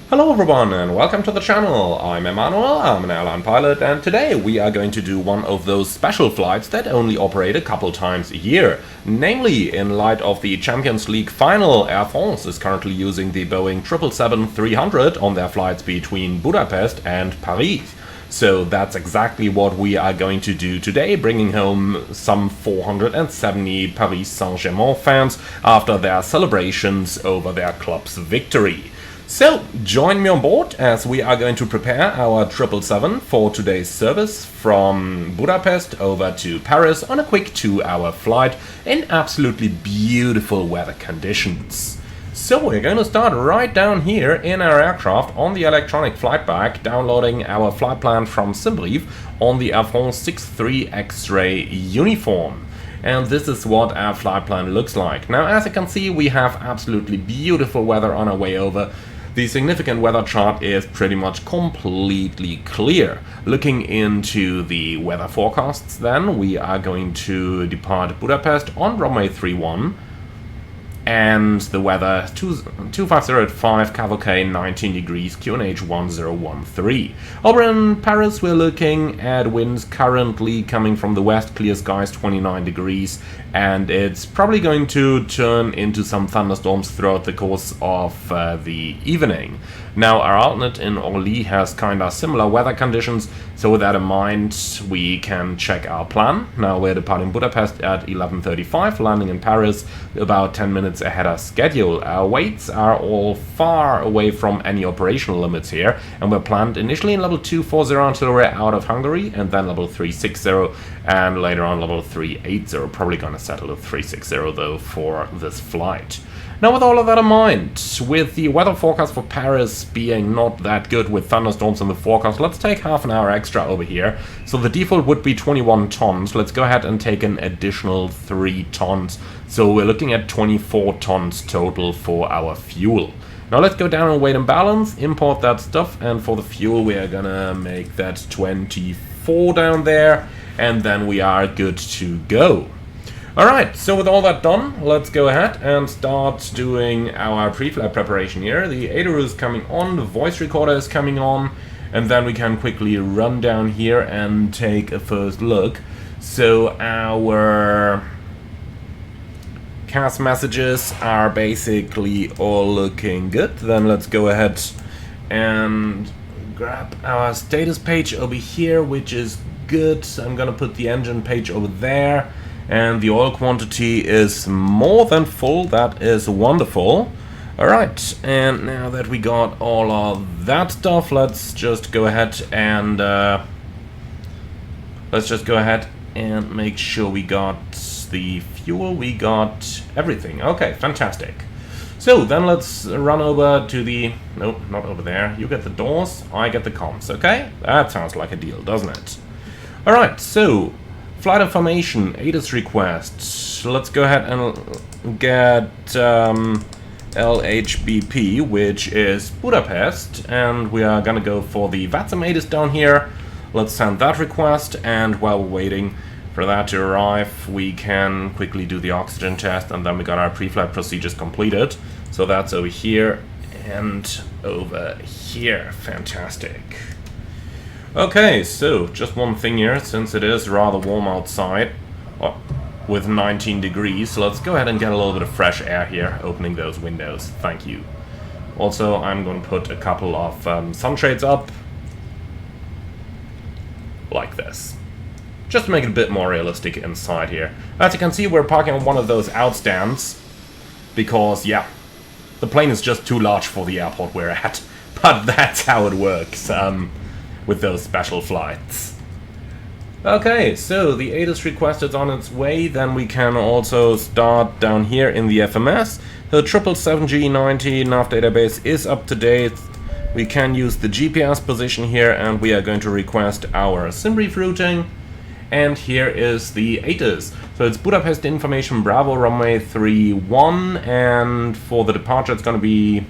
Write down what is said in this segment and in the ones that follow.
Hello everyone and welcome to the channel. I'm Emmanuel, I'm an airline pilot, and today we are going to do one of those special flights that only operate a couple times a year. Namely, in light of the Champions League final, Air France is currently using the Boeing 777-300 on their flights between Budapest and Paris. So that's exactly what we are going to do today, bringing home some 470 Paris Saint-Germain fans after their celebrations over their club's victory. So, join me on board as we are going to prepare our 777 for today's service from Budapest over to Paris on a quick 2-hour flight in absolutely beautiful weather conditions. So we're going to start right down here in our aircraft on the electronic flight bag, downloading our flight plan from SimBrief on the Air France 63 X-ray uniform. And this is what our flight plan looks like. Now, as you can see, we have absolutely beautiful weather on our way over. The significant weather chart is pretty much completely clear. Looking into the weather forecasts then, we are going to depart Budapest on runway 31. And the weather, 2505, Cavalcade 19 degrees, QNH 1013. Over in Paris, we're looking at winds currently coming from the west, clear skies 29 degrees, and it's probably going to turn into some thunderstorms throughout the course of the evening. Now, our alternate in Orly has kinda similar weather conditions, so with that in mind, we can check our plan. Now, we're departing Budapest at 11:35, landing in Paris about 10 minutes ahead of schedule. Our weights are all far away from any operational limits here, and we're planned initially in level 240 until we're out of Hungary, and then level 360, and later on level 380. Probably gonna settle at 360 though for this flight. Now, with all of that in mind, with the weather forecast for Paris being not that good with thunderstorms in the forecast, let's take half an hour extra over here. So the default would be 21 tons. Let's go ahead and take an additional 3 tons. So we're looking at 24 tons total for our fuel. Now let's go down and weight and balance, import that stuff, and for the fuel we are gonna make that 24 down there, and then we are good to go. Alright, so with all that done, let's go ahead and start doing our pre-flight preparation here. The ADRU is coming on, the voice recorder is coming on, and then we can quickly run down here and take a first look. So our CAS messages are basically all looking good. Then let's go ahead and grab our status page over here, which is good. I'm gonna put the engine page over there. And the oil quantity is more than full. That is wonderful. Alright, and now that we got all of that stuff, let's just go ahead and make sure we got the fuel, we got everything. Okay, fantastic. So then let's run over to the... No, not over there. You get the doors, I get the comms, okay? That sounds like a deal, doesn't it? Alright, so... flight information, ATIS request. Let's go ahead and get LHBP, which is Budapest, and we are gonna go for the VATSIM ATIS down here. Let's send that request, and while we're waiting for that to arrive, we can quickly do the oxygen test, and then we got our pre-flight procedures completed. So that's over here and over here. Fantastic. Okay, so just one thing here, since it is rather warm outside, with 19 degrees, let's go ahead and get a little bit of fresh air here, opening those windows. Thank you. Also, I'm going to put a couple of sunshades up, like this, just to make it a bit more realistic inside here. As you can see, we're parking on one of those outstands, because, yeah, the plane is just too large for the airport we're at, but that's how it works. With those special flights. Okay, so the ATIS request is on its way. Then we can also start down here in the FMS. The 777G90 nav database is up to date. We can use the GPS position here, and we are going to request our SimBrief routing. And here is the ATIS. So it's Budapest Information Bravo runway 31, and for the departure it's going to be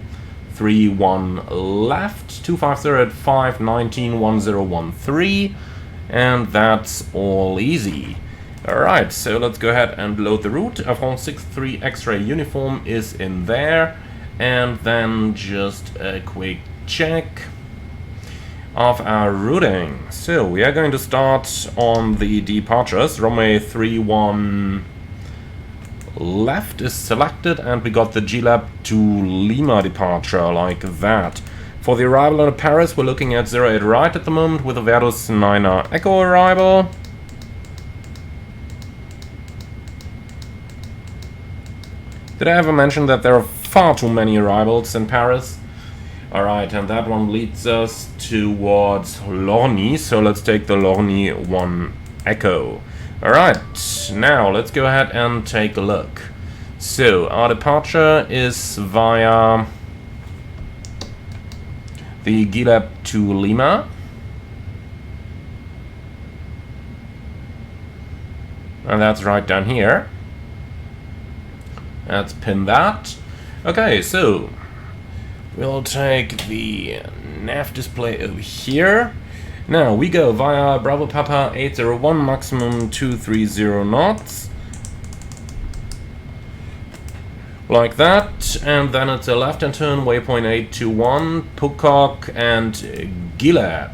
31 left, 250 at 5, 19, 1013, and that's all easy. Alright, so let's go ahead and load the route. Air France 63 X-ray uniform is in there, And then just a quick check of our routing. So we are going to start on the departures. Runway 31 left is selected, and we got the GLAB to Lima departure like that. For the arrival in Paris, we're looking at 08 right at the moment with a Verdus 9er Echo arrival. Did I ever mention that there are far too many arrivals in Paris? Alright, and that one leads us towards Lorny, so let's take the Lorny 1 Echo. Alright, now let's go ahead and take a look. So, our departure is via the GLAB to Lima. And that's right down here. Let's pin that. Okay, so we'll take the nav display over here. Now we go via Bravo Papa 801, maximum 230 knots. Like that, and then it's a left-hand turn, waypoint 821, Pukok and GLAB.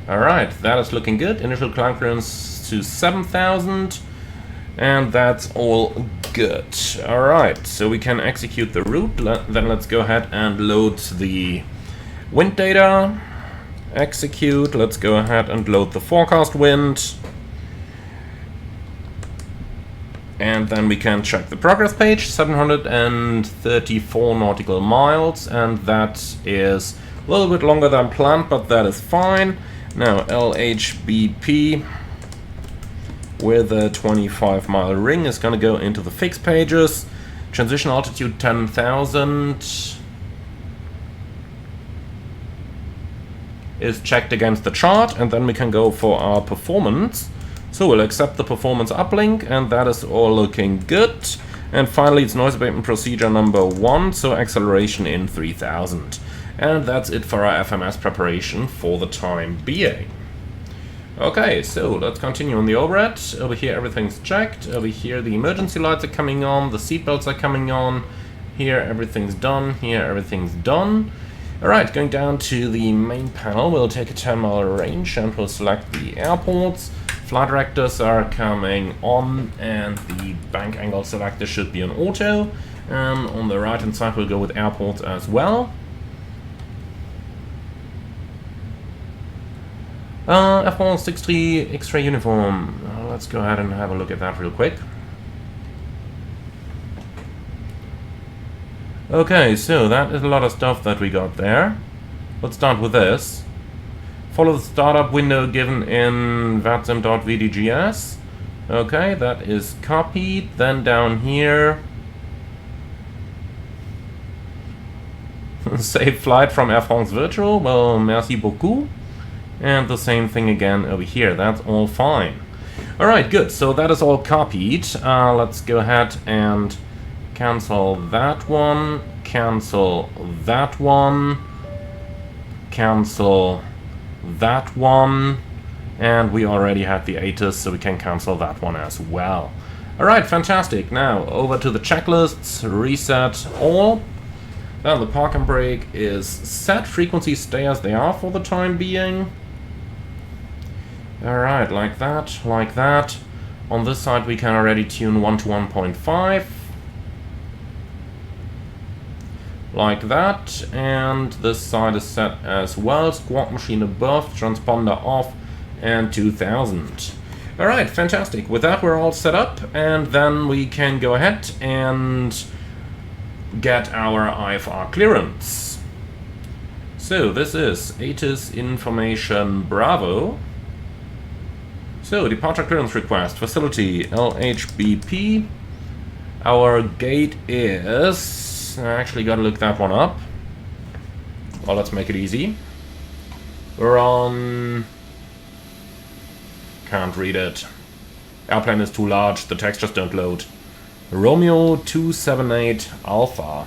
Alright, that is looking good. Initial climb clearance to 7,000, and that's all good. Alright, so we can execute the route. Then let's go ahead and load the wind data. Execute. Let's go ahead and load the forecast wind. And then we can check the progress page. 734 nautical miles, and that is a little bit longer than planned, but that is fine. Now LHBP with a 25-mile ring is going to go into the fixed pages. Transition altitude 10,000 is checked against the chart, and then we can go for our performance. So we'll accept the performance uplink, and that is all looking good. And finally, it's noise abatement procedure number 1, so acceleration in 3000. And that's it for our FMS preparation for the time being. Okay, so let's continue on the overhead. Over here everything's checked. Over here the emergency lights are coming on, the seatbelts are coming on. Here everything's done, here everything's done. Alright, going down to the main panel, we'll take a 10-mile range and we'll select the airports. Flight directors are coming on, and the bank angle selector should be on auto. And on the right hand side we'll go with airports as well. F163 X-ray uniform. Let's go ahead and have a look at that real quick. Okay, so that is a lot of stuff that we got there. Let's start with this. Follow the startup window given in vatsim.vdgs. Okay, that is copied. Then down here, save flight from Air France Virtual. Well, merci beaucoup. And the same thing again over here. That's all fine. Alright, good. So that is all copied. Let's go ahead and cancel that one. Cancel that one. Cancel that one. And we already had the ATIS, so we can cancel that one as well. Alright, fantastic. Now, over to the checklists. Reset all. Then the park and brake is set. Frequencies stay as they are for the time being. Alright, like that, like that. On this side we can already tune 1 to 1.5. Like that. And this side is set as well. Squawk machine above, transponder off, and 2000. Alright, fantastic. With that we're all set up, and then we can go ahead and get our IFR clearance. So this is ATIS information Bravo. So departure clearance request, facility LHBP. Our gate is, I actually gotta look that one up. Well, let's make it easy. We're on, can't read it. Airplane is too large, the text just don't load. Romeo 278 Alpha.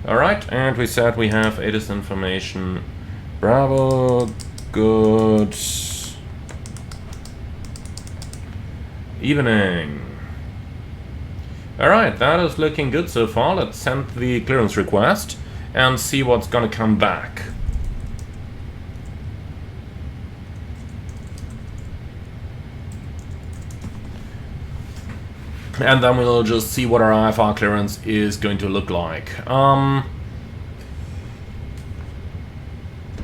Alright, and we said we have ATIS information Bravo, good. Evening. Alright, that is looking good so far. Let's send the clearance request and see what's gonna come back. And then we'll just see what our IFR clearance is going to look like.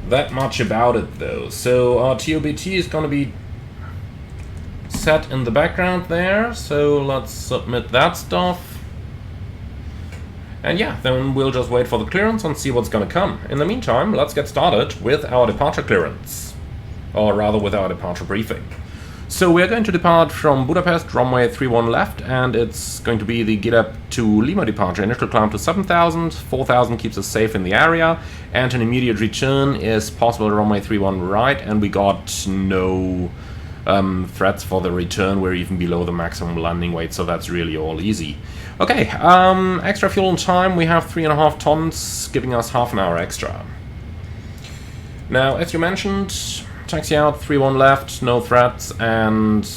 That much about it though. So our TOBT is gonna be set in the background there, so let's submit that stuff. And yeah, then we'll just wait for the clearance and see what's gonna come. In the meantime, let's get started with our departure clearance. Or rather, with our departure briefing. So we're going to depart from Budapest, runway 31 left, and it's going to be the GitLab to Lima departure. Initial climb to 7,000, 4,000 keeps us safe in the area, and an immediate return is possible runway 31 right, and we got no threats for the return. We're even below the maximum landing weight, so that's really all easy. Okay, extra fuel and time, we have 3.5 tons, giving us half an hour extra. Now, as you mentioned, taxi out, 31 left, no threats, and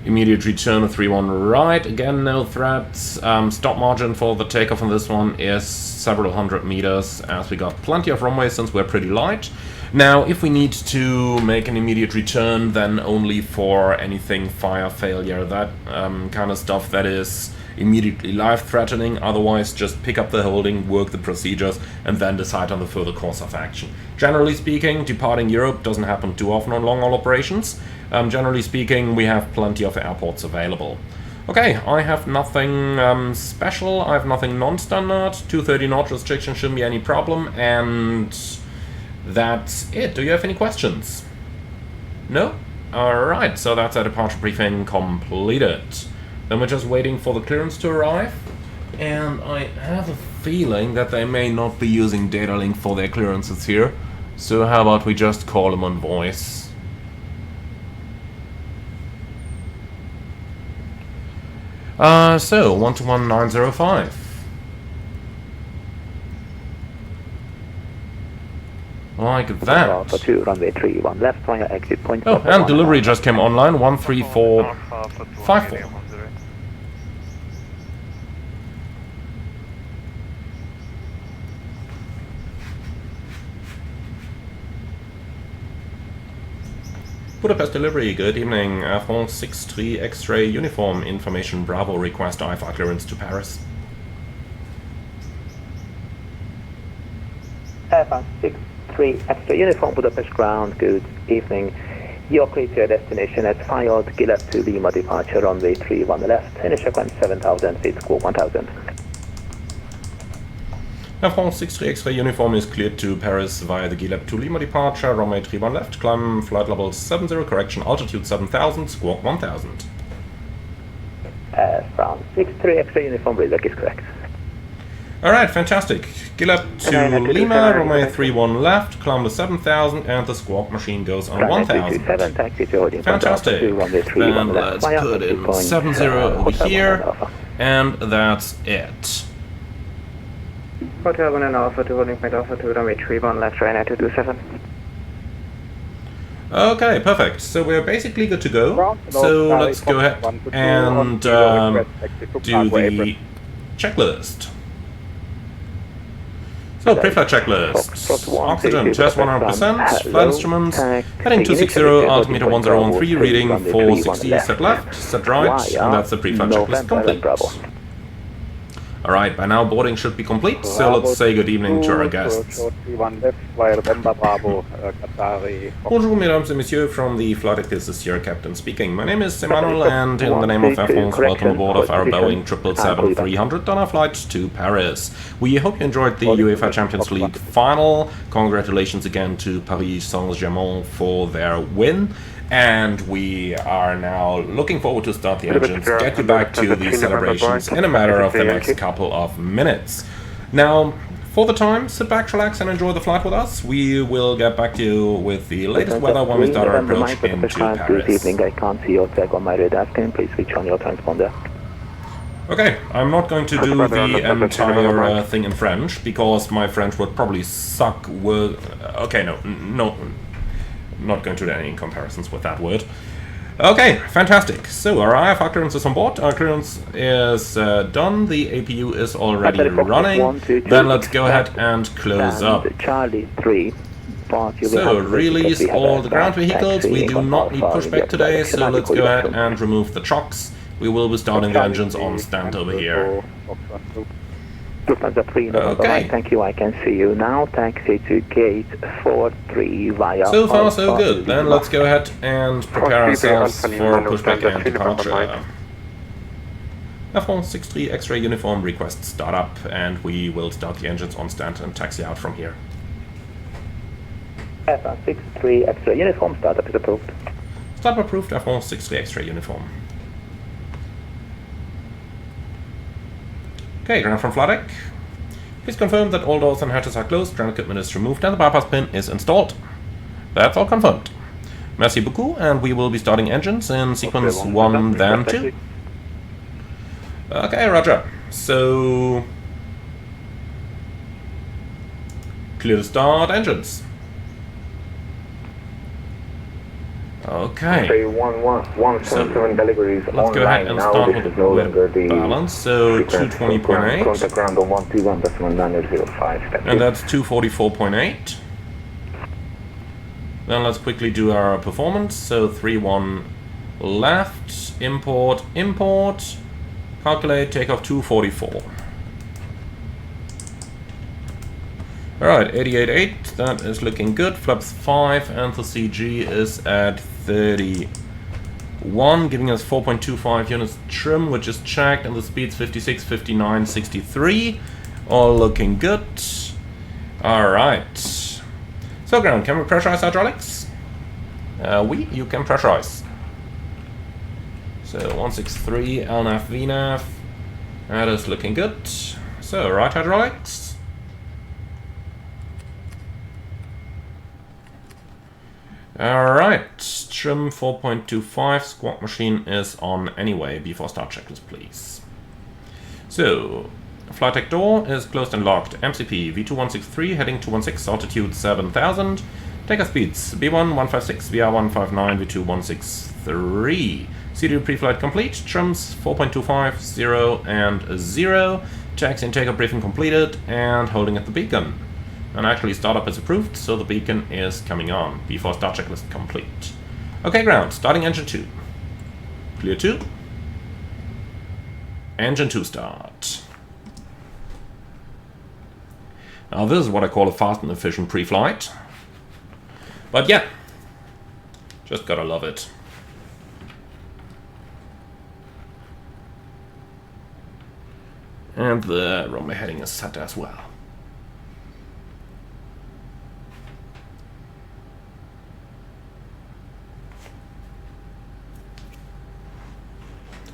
immediate return of 31 right, again no threats. Stop margin for the takeoff on this one is several hundred meters, as we got plenty of runway since we're pretty light. Now, if we need to make an immediate return, then only for anything fire failure, that kind of stuff that is immediately life-threatening. Otherwise, just pick up the holding, work the procedures, and then decide on the further course of action. Generally speaking, departing Europe doesn't happen too often on long-haul operations. Generally speaking, we have plenty of airports available. Okay, I have nothing special, I have nothing non-standard, 230 knot restriction shouldn't be any problem, and that's it. Do you have any questions? No? Alright, so that's our departure briefing completed. Then we're just waiting for the clearance to arrive, and I have a feeling that they may not be using data link for their clearances here, so how about we just call them on voice. So 121905. Like that. For 2, runway 31 left, via exit point. Oh, and delivery just came online, 13454. Budapest delivery, good evening. Air France 63 X-ray uniform information Bravo request IFR clearance to Paris. Air France 63 X-ray uniform Budapest ground, good evening. Yoke to your destination at filed GitLab to Lima departure runway 31 left. Initial climb 7,000 feet, squawk 1,000. Air France 63 X-ray uniform is cleared to Paris via the GitLab to Lima departure, runway 31 left, climb flight level 70, correction altitude 7,000, squawk 1,000. Air France 63 X-ray uniform, readback is correct. Alright, fantastic. GitLab to Lima, runway 31 left, climb to 7,000, and the squawk machine goes on 1,000. Fantastic. Then let's put in 70 over here, and that's it. Hotel 1 and Alpha 2, holding point Alpha 2, runway 31 left, Ryanair 227. Okay, perfect. So we're basically good to go. So let's go ahead and do the checklist. So, pre-flight checklist. Oxygen, test 100%, flight instruments, heading 260, altimeter 1013, reading 460, set left, set right, and that's the pre-flight checklist complete. Alright, by now boarding should be complete, so let's say good evening to our guests. Bonjour mesdames et messieurs, from the flight deck, this is your captain speaking. My name is Emmanuel, and in the name of Air France, welcome aboard of our Boeing 777-300 on our flight to Paris. We hope you enjoyed the UEFA Champions League final. Congratulations again to Paris Saint-Germain for their win. And we are now looking forward to start the engines, get you back to the celebrations in a matter of the next couple of minutes. Now, for the time, sit back, relax, and enjoy the flight with us. We will get back to you with the latest weather when we start our approach into Paris. Good evening, I can't see your tag on my radar. Can you please switch on your transponder? Okay, I'm not going to do the entire thing in French, because my French would probably suck. Okay, no. Not going to do any comparisons with that word. Okay, fantastic. So our IR clearance is on board. Our clearance is done. The APU is already running. Then let's go ahead and close up. Charlie 3. So release all the ground vehicles. We do not need pushback today, so let's go ahead and remove the chocks. We will be starting the engines on stand over here. Lufthansa 3, okay. Thank you, I can see you now. Taxi to gate 43 via... So far so good. Then let's go ahead and prepare ourselves for pushback and departure. F163 X-ray uniform request startup, and we will start the engines on stand and taxi out from here. F163 X-ray uniform startup is approved. Startup approved, F163 X-ray uniform. Okay, ground from flight deck. Please confirm that all doors and hatches are closed, ground equipment is removed, and the bypass pin is installed. That's all confirmed. Merci beaucoup, and we will be starting engines in sequence 1, then 2. Okay, roger. So... clear to start engines. Okay. So let's go ahead and start with the balance. So 220.8. And that's 244.8. Then let's quickly do our performance. So 31 left, import, calculate, takeoff 244. Alright, 88.8, that is looking good. Flaps 5 and the CG is at 31, giving us 4.25 units trim, which is checked, and the speed's 56, 59, 63. All looking good. Alright. So ground, can we pressurize hydraulics? You can pressurize. So 163 LNAV VNAV. That is looking good. So right hydraulics. Alright, trim 4.25, squawk machine is on anyway. Before start checklist, please. So, flight deck door is closed and locked. MCP V2163 heading 216, altitude 7000. Takeoff speeds B1 156, VR 159, V2163. CDU pre-flight complete, trims 4.25, 0 and 0. Taxi and takeoff briefing completed, and holding at the beacon. And actually startup is approved, so the beacon is coming on. Before start checklist complete. Okay, ground, starting engine 2. Clear 2. Engine 2 start. Now this is what I call a fast and efficient pre-flight. But yeah, just gotta love it. And the runway heading is set as well.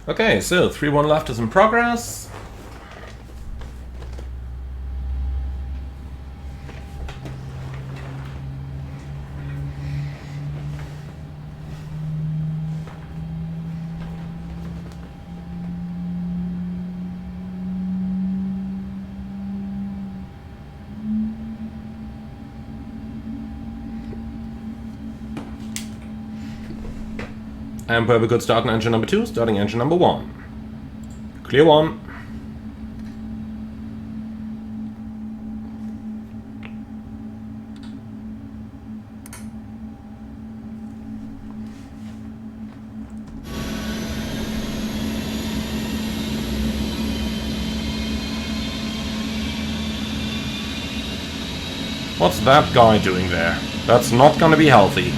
Okay, so 3-1 left is in progress. And we could start engine number 2, starting engine number 1. Clear 1. What's that guy doing there? That's not gonna be healthy.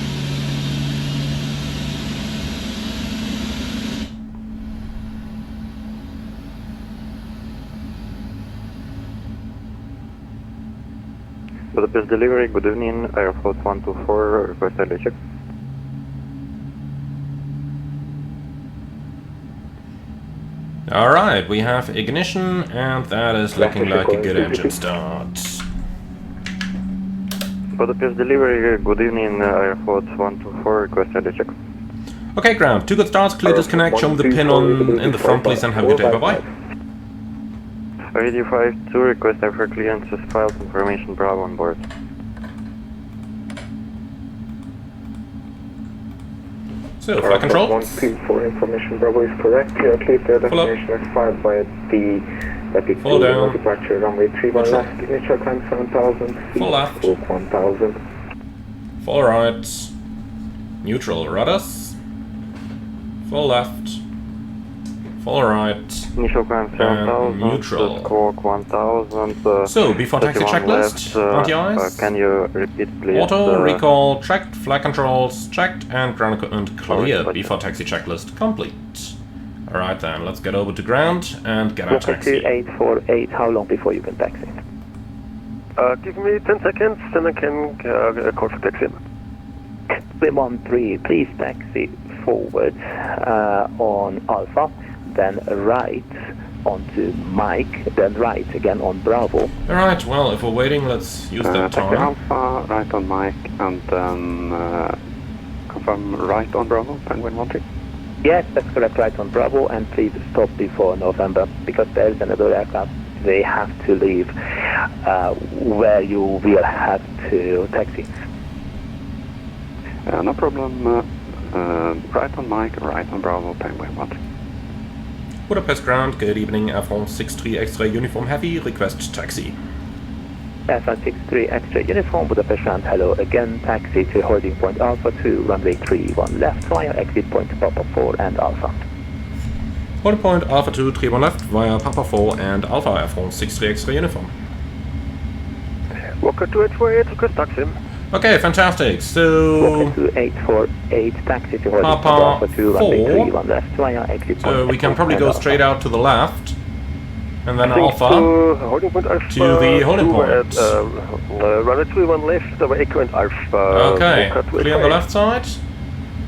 Budapest delivery, good evening, Airfloat 124, request early check. Alright, we have ignition, and that is looking like a good engine start. Budapest delivery, good evening, Airfloat 124, request early check. Okay, ground, 2 good starts, clear disconnect, show me the pin on in the front, please, and have a good day, bye-bye. ID52, request for clearances, files, information, Bravo on board. So, flight control. 124 information, Bravo is correct. You are clear to Full up. destination expired by the Rapid Full 2 down. departure runway 31 Neutral. left, initial climb 7000 feet, Full left. stroke 1000. Full right. Neutral rudders. Full left. Full right. Initial climb 7000, neutral. squawk 1000. So, before taxi 31 checklist, left, on the eyes. can you repeat please? Auto, recall, checked, flight controls, checked, and ground equipment clear. Sorry. Before taxi checklist complete. Alright then, let's get over to ground and get our Walker taxi. 2848, how long before you can taxi? Give me 10 seconds, then I can call for taxi. Swim 13, please taxi forward on Alpha, then right onto Mike, then right again on Bravo. Alright, well, if we're waiting, let's use that Taxi time. Alpha, right on Mike, and then confirm right on Bravo, Penguin 13. Yes, that's correct, right on Bravo, and please stop before November, because there's another aircraft. They have to leave where you will have to taxi. No problem. Right on Mike, right on Bravo, Penguin 13. Budapest ground, good evening, Air France 63 Extra Uniform Heavy, request taxi. Airline 63 Extra Uniform, Budapest ground, hello again, taxi to holding point Alpha 2, runway 31 left, via exit point Papa 4 and Alpha. Hold point Alpha 2, 31 left, via Papa 4 and Alpha Air France 63 Extra Uniform. Walker 2848, request taxi. Okay, fantastic, so... Walker 2848, taxi to holding Papa point Alpha 2, runway 4. 31 left, via exit point So we can Papa probably and go Alpha. straight out to the left, and then Thanks Alpha. holding point Alpha. to the holding point. Runway 31 left, over Echo and Alpha. Okay, Walker clear on the left side,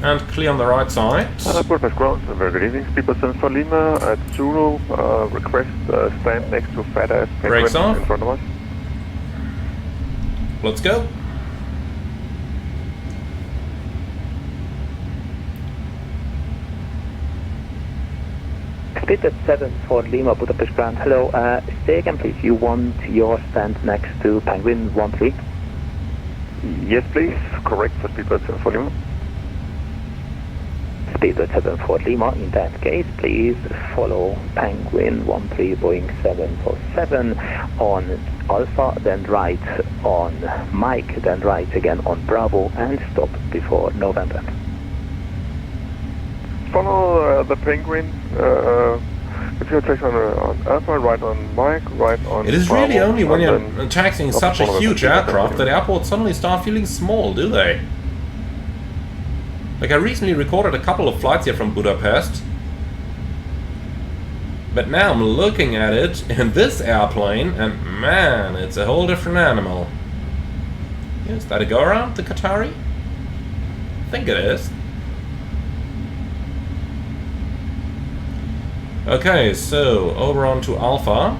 and clear on the right side. Budapest ground, very good evening. People for Lima at Zulu, request stand next to Fat Ass Brakes off. in front of us. Let's go. Split at 7 for Lima, Budapest ground, hello. Say again please, you want your stand next to Penguin 13? Yes, please. Correct for Speedbird for Lima. Speedbird 7 for Lima, in that case, please follow Penguin 13 Boeing 747 on Alpha, then right on Mike, then right again on Bravo, and stop before November. Follow the Penguin. If you're taking on Alpha, right on Mike, right on It is Bravo, really only when and you're then taxiing such a follow the huge Penguin. aircraft that airports suddenly start feeling small, do they? Like, I recently recorded a couple of flights here from Budapest, but now I'm looking at it in this airplane, and man, it's a whole different animal. Is that a go-around, the Qatari? I think it is. Okay, so over on to Alpha.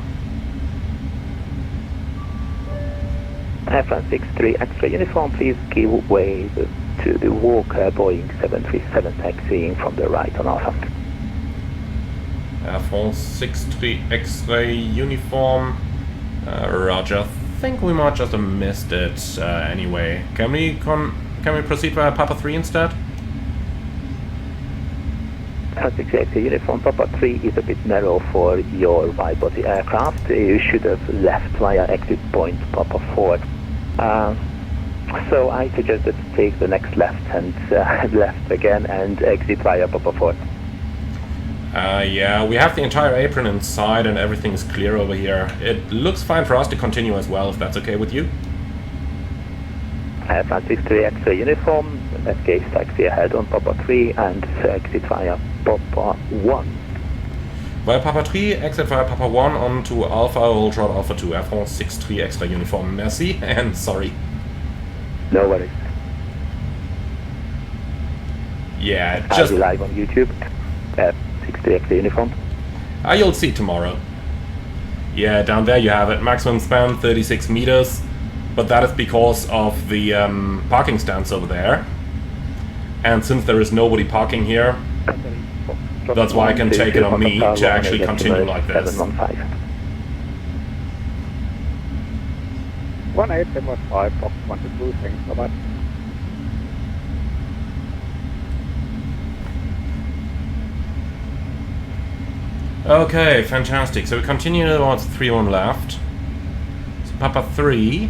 Airline 63 Extra Uniform, please give way to the Walker Boeing 737 taxiing from the right on Alpha. Air France 63 X-ray uniform. Roger. I think we might just have missed it anyway. Can we proceed via Papa 3 instead? Airline 63 Extra Uniform, Papa 3 is a bit narrow for your wide-body aircraft. You should have left via exit point Papa 4. So I suggest that you take the next left and left again and exit via Papa 4. Yeah, we have the entire apron inside and everything's clear over here. It looks fine for us to continue as well, if that's okay with you. Airline 63 Extra Uniform, in that case taxi ahead on Papa 3 and exit via Papa 1. Via Papa 3, exit via Papa 1 on to Alpha, hold short Alpha 2, Air France 63 Extra Uniform. Merci, and sorry. No worries. Yeah, I'll just... be live on YouTube. 63 Extra Uniform. You'll see tomorrow. Yeah, down there you have it. Maximum span 36 meters. But that is because of the parking stands over there. And since there is nobody parking here, that's why I can take it on me to actually continue like this. 715. 18715, Fox 122, thanks so much. Okay, fantastic. So we continue towards 3-1 left. So Papa 3.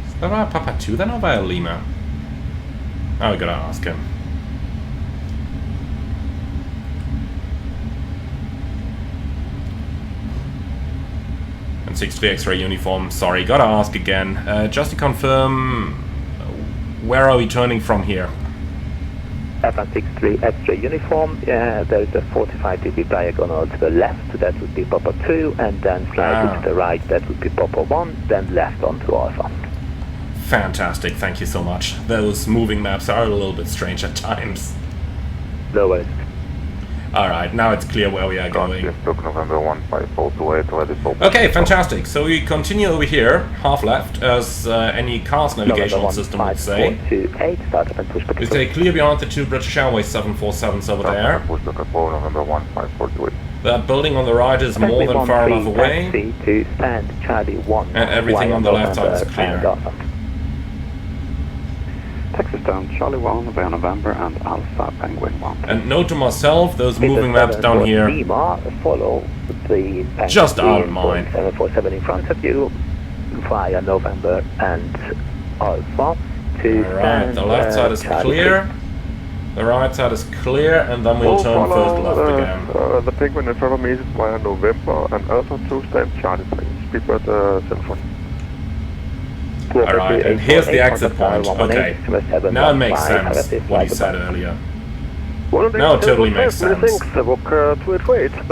Is that via Papa 2 then or via Lima? Oh, we gotta ask him. And 6-3 X-ray uniform, sorry, gotta ask again. Just to confirm, where are we turning from here? Airline 63 X-ray uniform, there is a 45-degree diagonal to the left, that would be Papa 2, and then slightly to the right, that would be Papa 1, then left onto Alpha. Fantastic, thank you so much. Those moving maps are a little bit strange at times. No worries. Alright, now it's clear where we are going. November 15428, ready for... Okay, fantastic. So we continue over here, half left, as any car's navigational system would say. 428, start up and push We stay clear beyond the 2 British Airways 747s over there. November 1548. That building on the right is more than far enough away. To stand Charlie 1. And everything on the left side is clear. Texas down, Charlie 1, via November, and Alpha Penguin 1. And note to myself, those moving maps down here, Lima, follow the just aren't mine. 747 in front of you via November and Alpha to Alright, the left side is clear, the right side is clear, and then we'll turn first left again. The Penguin in front of me is via November and Alpha 2 stand Charlie 3. Speed at Central. Alright, and here's the exit point. Okay, now it makes sense what he said earlier. Now it totally makes sense.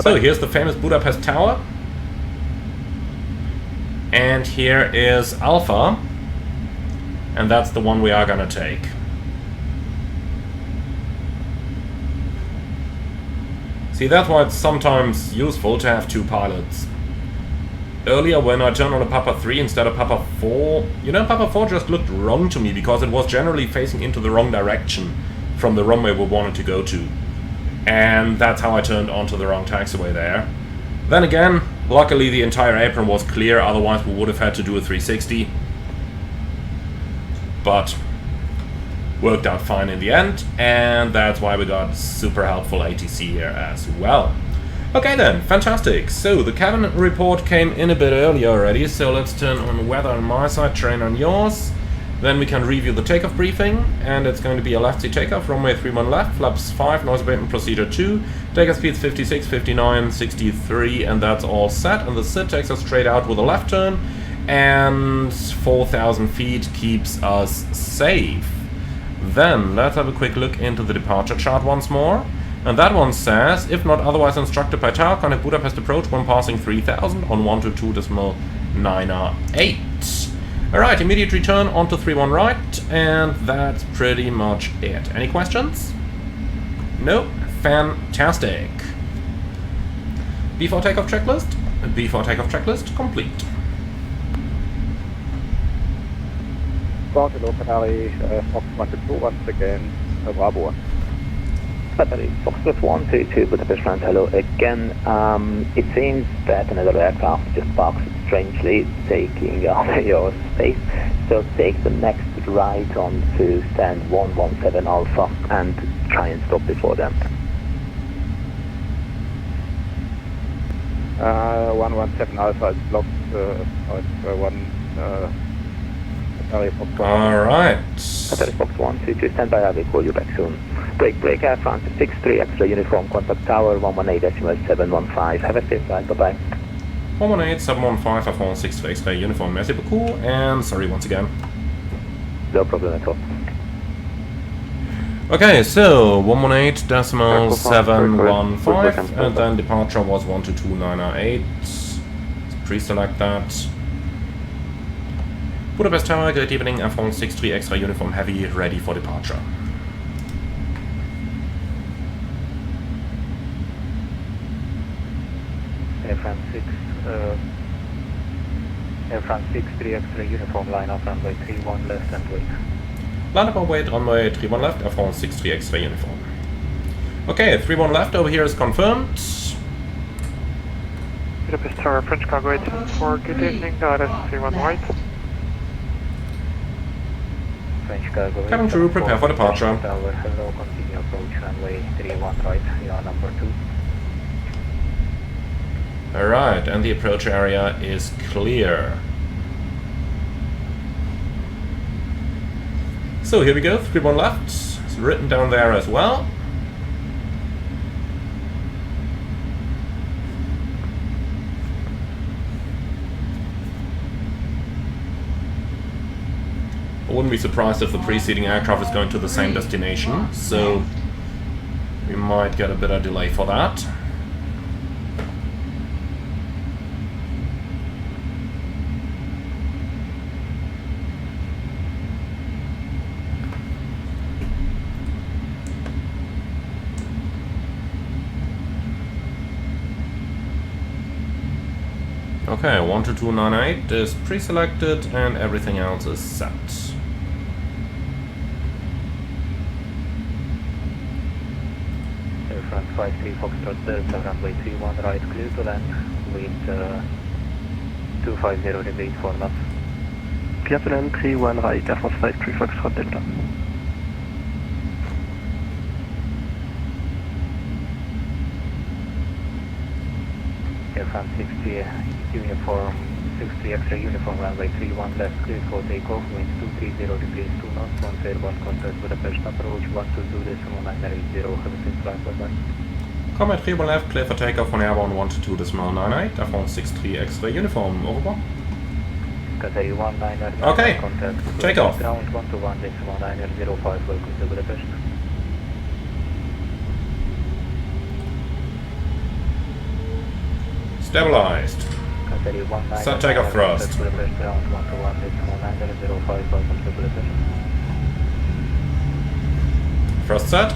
So here's the famous Budapest Tower. And here is Alpha. And that's the one we are gonna take. See, that's why it's sometimes useful to have 2 pilots. Earlier when I turned on a Papa 3 instead of Papa 4, you know, Papa 4 just looked wrong to me because it was generally facing into the wrong direction from the runway we wanted to go to. And that's how I turned onto the wrong taxiway there. Then again, luckily the entire apron was clear, otherwise we would have had to do a 360. But worked out fine in the end, and that's why we got super helpful ATC here as well. Okay then, fantastic. So the cabin report came in a bit earlier already, so let's turn on weather on my side, terrain on yours. Then we can review the takeoff briefing, and it's going to be a left seat takeoff, runway 31 left, flaps 5, noise abatement procedure 2, takeoff speeds 56, 59, 63, and that's all set. And the SID takes us straight out with a left turn, and 4,000 feet keeps us safe. Then let's have a quick look into the departure chart once more. And that one says, if not otherwise instructed by tower, contact Budapest approach when passing 3000 on 122.908. Alright, immediate return onto 31 right, and that's pretty much it. Any questions? Nope. Fantastic. B4 takeoff checklist? B4 takeoff checklist complete. Roger, local alley, Fox 122, once again, Bravo 1. Battery Foxtrot 122 Budapest Ground, hello again. It seems that another aircraft just parked strangely, taking over your space. So take the next right on to stand 117 Alpha and try and stop before them. 117 Alpha is blocked, Alright. Battery Fox 122, stand by, I will call you back soon. Break Air France 63 Extra Uniform, contact tower 118.715. Have a safe flight, bye-bye. 118.715, Air France 63 Extra Uniform, merci beaucoup, and sorry once again. No problem at all. Okay, so 118.715, and then departure was 122.908. Let's pre-select that. Budapest Tower, good evening, Air France 63 Extra Uniform Heavy, ready for departure. Air France 63 Extra Uniform, line up runway 31 left and wait. Line up and wait, runway 31 left, Air France 63 Extra Uniform. Okay, 31 left over here is confirmed. Budapest Tower, French cargo 874, good evening, RS 31 white. Cabin crew, prepare for departure. Tower, hello, continue approach runway 31 right, you are number 2. Alright, and the approach area is clear. So here we go, 31 left. It's written down there as well. I wouldn't be surprised if the preceding aircraft is going to the same destination, so we might get a bit of delay for that. Okay, 12298 is pre-selected and everything else is set. Front 53 Foxtrot Delta, runway 31 right, clear to land with 250 degrees 4 knots. Clear to land 31 right, Air France 53 Foxtrot Delta. Air France 60 uniform, 60 extra uniform, runway 31 left, clear for takeoff, wind 230 degrees 2 knots, once Airbus contact Budapest approach 122.980, have a safe flight, bye-bye. Comet 31 left, clear for takeoff on airborne 122.98, Air France 63 X-ray uniform, over. Qatar 190, Okay, contact takeoff. ground 121.905, welcome to Budapest. Stabilized. Qatar 190, Set takeoff thrust. Budapest ground 121.905, welcome to Budapest. Thrust set.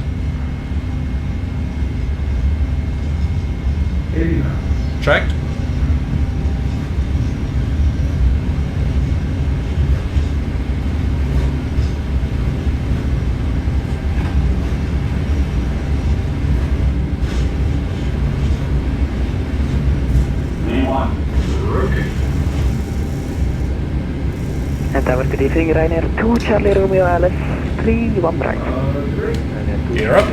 Checked. And Tower, good evening, Ryanair 2 Charlie Romeo Alice 31 right. Gear up.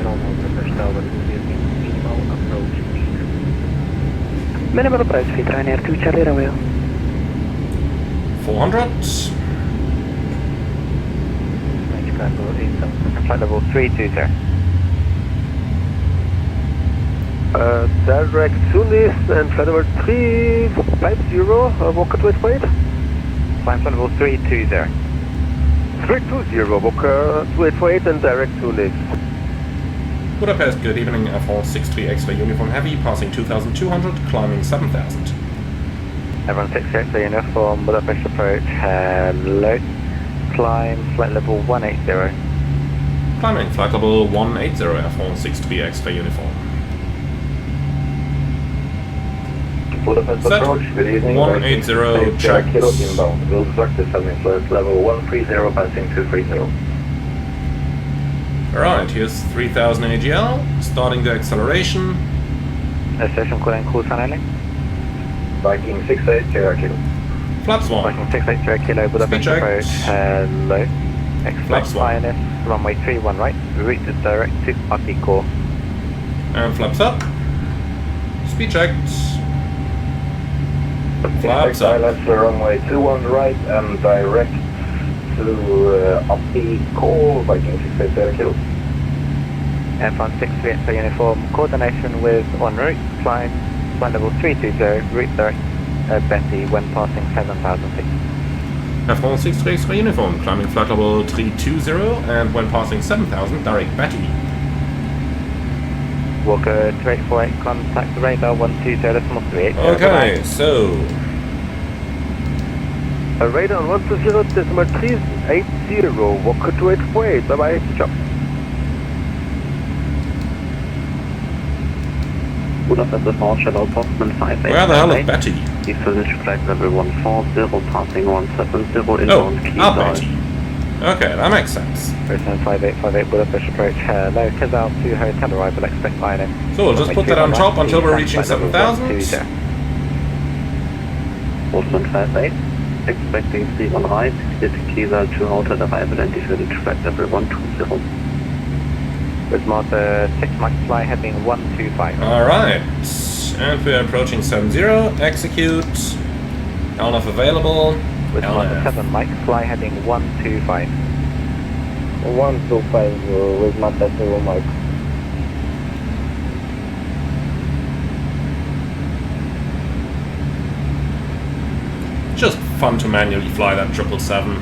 Minimal approach speed, Ryanair 2 Charlie Romeo. 400. Flight level 320. Direct Tunis and flight level 350, walk at wait. Flight level 320. 320, walk to 848 and direct Tunis. Budapest, good evening, Air France 63 X-ray uniform heavy, passing 2,200, climbing 7,000. Everyone 66 uniform, Budapest approach, hello. Climb flight level 180. Climbing flight level 180, Air France 63 X-ray uniform. Budapest Set. approach, good evening. 180, check. Kilo inbound. Will direct descending flight level 130, passing 230. Alright, here's 3000 AGL, starting the acceleration. Station calling course handling. Viking 68, Kilo. Flaps 1. Viking 680 kilo, Budapest check. approach, hello. Flaps Expect 1. INS, runway 31 right, route is direct to RT core. And flaps up. Speed checked. Flaps up. Silence, runway 21 right and direct to upbeat call, Viking 680 Kilo. Air France 63 uniform, coordination with en route, climb flight level 320, route direct Betty when passing 7,000 feet. Air France 63 X-ray uniform, climbing flight level 320, and when passing 7,000, direct Betty. Walker 2848, contact radar 120.38. Okay, so Radar 120.380, walk to 848, bye bye, chop. Budapest departure, low Postman 58. where the hell is Betty? East position flight level 140, passing 170, Oh, inbound our Betty. Okay, that makes sense. Person 5858 Budapest approach, hello, Kazal to hotel arrival, expect INS. So we'll just put that on top until we're reaching 7,000. Postman 58. expecting speed on right, with Kieser to hotel arrival and defeated track level 120. With Moza 6 Max fly heading 125. Alright, and we're approaching 70, execute, LNF available, With Moza LNF. 7 Mike fly heading 125. 125 with Moza 0 Mike. Just fun to manually fly that 777.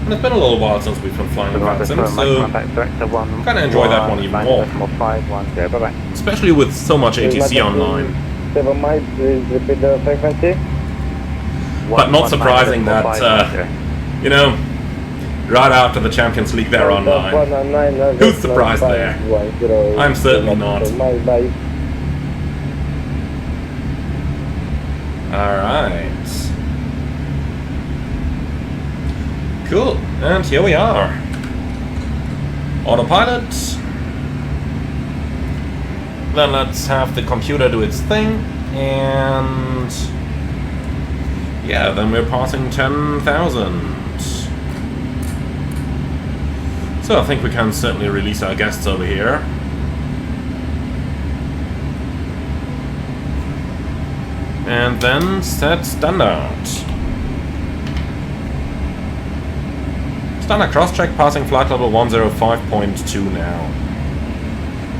And it's been a little while since we've been flying with that sim, so kind of enjoy that one even more. 510, bye bye. Especially with so much ATC online. 7 miles, please repeat the frequency. But not surprising that, you know, right after the Champions League they're online. Who's surprised there? I'm certainly not. Alright. Cool, and here we are. Autopilot. Then let's have the computer do its thing, and yeah, then we're passing 10,000. So I think we can certainly release our guests over here. And then set standard. Standard cross-check passing flight level 105.2 now.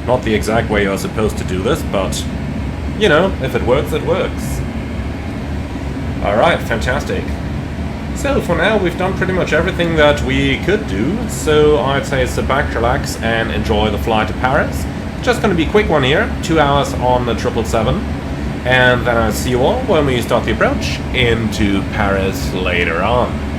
Not the exact way you're supposed to do this, but, you know, if it works, it works. Alright, fantastic. So for now we've done pretty much everything that we could do, so I'd say sit back, relax, and enjoy the flight to Paris. Just gonna be a quick one here, 2 hours on the 777, and then I'll see you all when we start the approach into Paris later on.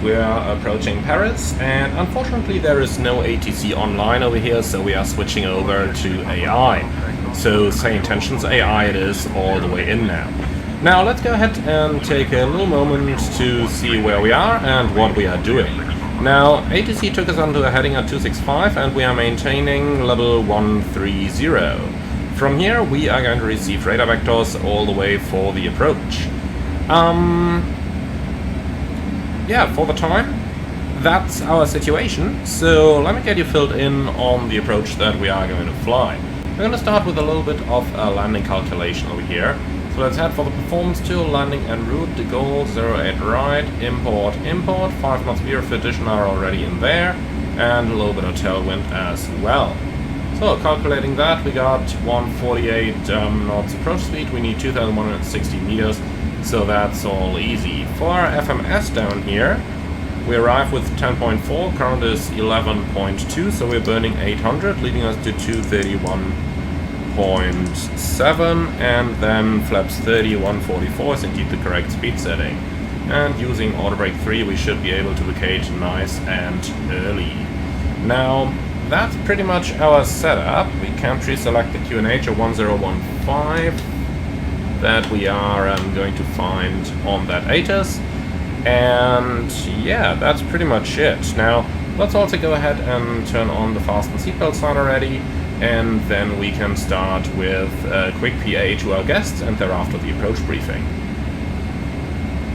we are approaching Paris, and unfortunately there is no ATC online over here, so we are switching over to AI. So say intentions AI it is all the way in now. Now let's go ahead and take a little moment to see where we are and what we are doing. Now ATC took us onto a heading at 265 and we are maintaining level 130. From here we are going to receive radar vectors all the way for the approach. Yeah, for the time, that's our situation. So let me get you filled in on the approach that we are going to fly. We're going to start with a little bit of a landing calculation over here. So let's head for the performance tool, landing en route, de Gaulle, 08 right, import, 5 knots VRF addition are already in there, and a little bit of tailwind as well. So calculating that, we got 148 knots approach speed, we need 2160 meters, so that's all easy. For our FMS down here, we arrive with 10.4, current is 11.2, so we're burning 800, leading us to 231.7, and then flaps 30, 144 is indeed the correct speed setting. And using auto brake 3, we should be able to vacate nice and early. Now, that's pretty much our setup. We country select the QNH of 1015 that we are going to find on that ATIS. And yeah, that's pretty much it. Now, let's also go ahead and turn on the fasten seatbelt sign already, and then we can start with a quick PA to our guests and thereafter the approach briefing.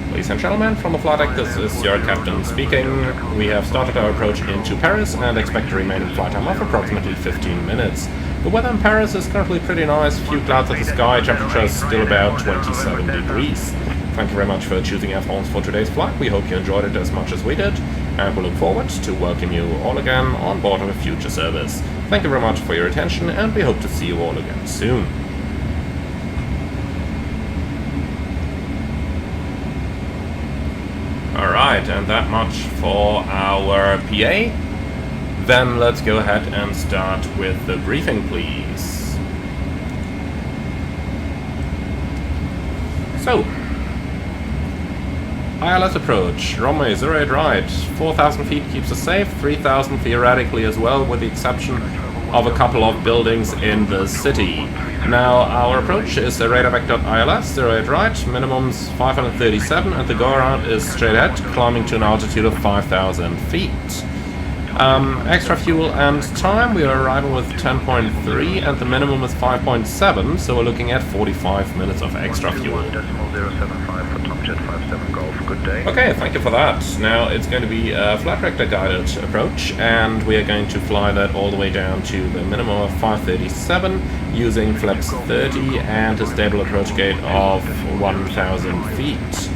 Ladies and gentlemen, from the flight deck, this is your captain speaking. We have started our approach into Paris and expect a remaining flight time of approximately 15 minutes. The weather in Paris is currently pretty nice, few clouds at the sky, temperature is still about 27 degrees. Thank you very much for choosing Air France for today's flight. We hope you enjoyed it as much as we did, and we look forward to welcome you all again on board of a future service. Thank you very much for your attention, and we hope to see you all again soon. Alright, and that much for our PA. Then let's go ahead and start with the briefing, please. So, ILS approach, runway 08 right, 4,000 feet keeps us safe, 3,000 theoretically as well, with the exception of a couple of buildings in the city. Now, our approach is a radar vector ILS, 08 right, minimum's 537, and the go-around is straight ahead, climbing to an altitude of 5,000 feet. Extra fuel and time, we are arriving with 10.3 and the minimum is 5.7, so we're looking at 45 minutes of extra fuel. Okay, thank you for that. Now it's going to be a flat rector guided approach, and we are going to fly that all the way down to the minimum of 537 using flaps 30 and a stable approach gate of 1,000 feet.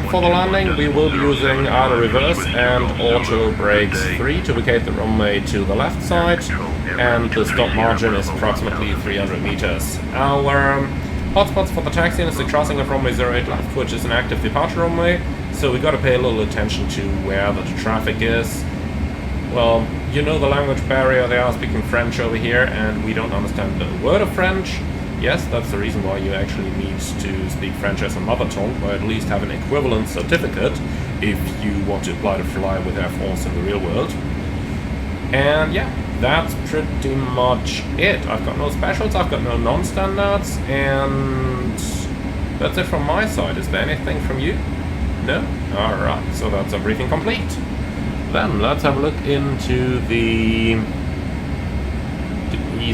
For the landing, we will be using auto reverse and auto brakes 3 to vacate the runway to the left side, and the stop margin is approximately 300 meters. Our hotspots for the taxiing is the crossing of runway 08 left, which is an active departure runway, so we got to pay a little attention to where the traffic is. Well, you know the language barrier, they are speaking French over here, and we don't understand a word of French. Yes, that's the reason why you actually need to speak French as a mother tongue, or at least have an equivalent certificate if you want to apply to fly with Air France in the real world. And yeah, that's pretty much it. I've got no specials, I've got no non-standards, and that's it from my side. Is there anything from you? No? Alright, so that's our briefing complete. Then let's have a look into the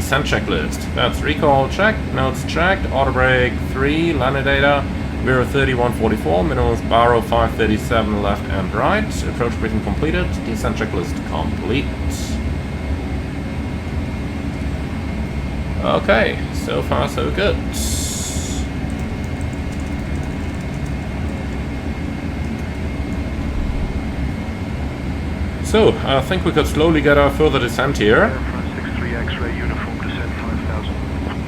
send checklist. That's recall checked, notes checked, auto brake 3, landing data, Vero 3144, minimum Barrow 537 left and right, approach briefing completed, descent checklist complete. Okay, so far so good. So, I think we could slowly get our further descent here.